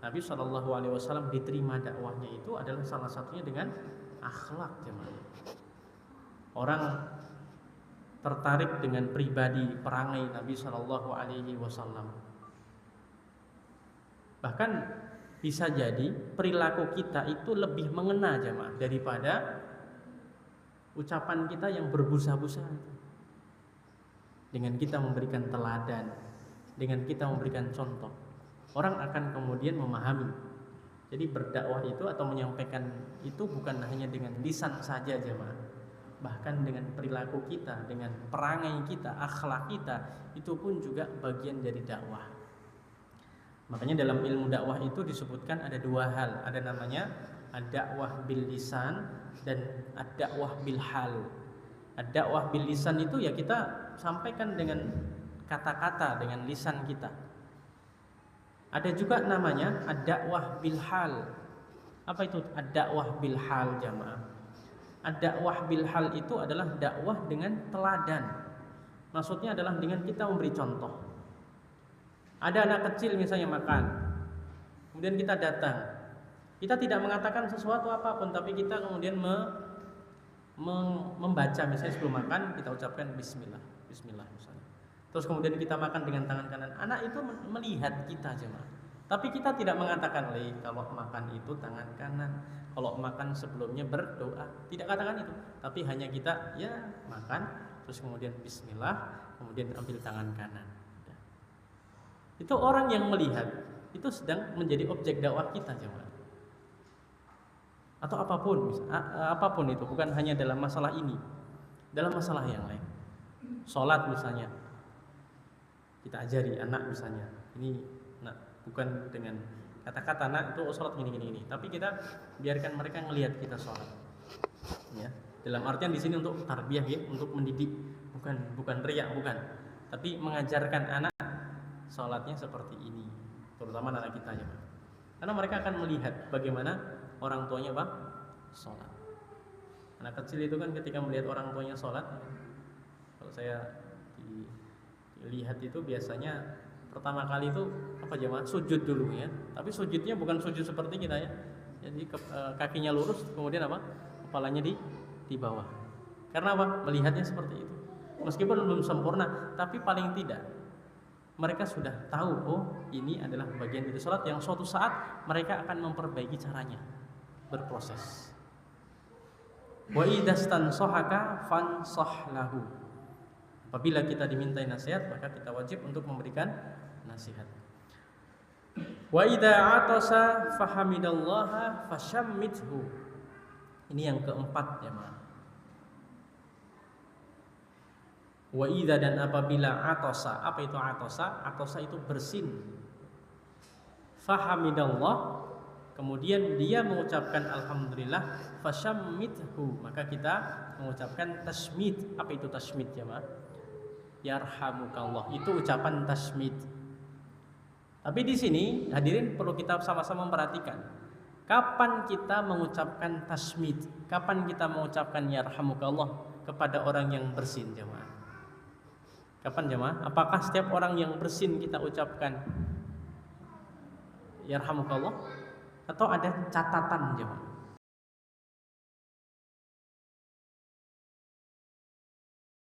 Nabi SAW diterima dakwahnya itu adalah salah satunya dengan akhlak jemaah. Orang tertarik dengan pribadi perangai Nabi SAW. Bahkan bisa jadi perilaku kita itu lebih mengena jemaah daripada ucapan kita yang berbusa-busa. Dengan kita memberikan teladan, dengan kita memberikan contoh, orang akan kemudian memahami. Jadi berdakwah itu atau menyampaikan itu bukan hanya dengan lisan saja jemaah, bahkan dengan perilaku kita, dengan perangai kita, akhlak kita, itu pun juga bagian dari dakwah. Makanya dalam ilmu dakwah itu disebutkan ada dua hal, ada namanya ad-dakwah bil lisan dan ad-dakwah bil hal. Ad-dakwah bil lisan itu ya kita sampaikan dengan kata-kata, dengan lisan kita. Ada juga namanya ad-dakwah bil hal. Apa itu ad-dakwah bil hal jamaah? Ad-dakwah bil hal itu adalah dakwah dengan teladan. Maksudnya adalah dengan kita memberi contoh. Ada anak kecil misalnya makan, kemudian kita datang. Kita tidak mengatakan sesuatu apapun, tapi kita kemudian membaca misalnya sebelum makan kita ucapkan bismillah, bismillah misalnya. Terus kemudian kita makan dengan tangan kanan. Anak itu melihat kita jemaah. Tapi kita tidak mengatakan kalau makan itu tangan kanan, kalau makan sebelumnya berdoa, tidak katakan itu. Tapi hanya kita ya makan, terus kemudian bismillah, kemudian ambil tangan kanan. Itu orang yang melihat itu sedang menjadi objek dakwah kita jemaah. Atau apapun itu, bukan hanya dalam masalah ini, dalam masalah yang lain. Sholat misalnya, kita ajari anak misalnya, ini bukan dengan kata-kata nak itu sholat gini, tapi kita biarkan mereka ngelihat kita sholat. Ya, dalam artian di sini untuk tarbiyah ya, untuk mendidik, bukan riak, bukan, tapi mengajarkan anak sholatnya seperti ini, terutama anak kita ya, karena mereka akan melihat bagaimana orang tuanya sholat. Anak kecil itu kan ketika melihat orang tuanya sholat, kalau saya dilihat itu biasanya pertama kali itu sujud dulu ya. Tapi sujudnya bukan sujud seperti kita ya. Jadi kakinya lurus, kemudian kepalanya di bawah. Karena melihatnya seperti itu. Meskipun belum sempurna, tapi paling tidak mereka sudah tahu ini adalah bagian dari sholat yang suatu saat mereka akan memperbaiki caranya, berproses. Wa idastanshahaka fansah lahu. Apabila kita dimintai nasihat, maka kita wajib untuk memberikan nasihat. Wa idza atasa fahamidallaha fashammithu. Ini yang keempat ya, Ma. Wa idza dan apabila atasa, apa itu atasa? Atasa itu bersin. Fahamidallah, kemudian dia mengucapkan alhamdulillah, fashammithu, maka kita mengucapkan tasmid. Apa itu tasmid ya, Ma? Yarhamukallah, itu ucapan tasmid. Tapi di sini hadirin perlu kita sama-sama memperhatikan, kapan kita mengucapkan tasmid, kapan kita mengucapkan yarhamukallah kepada orang yang bersin jemaah. Kapan jemaah? Apakah setiap orang yang bersin kita ucapkan yarhamukallah, atau ada catatan jemaah?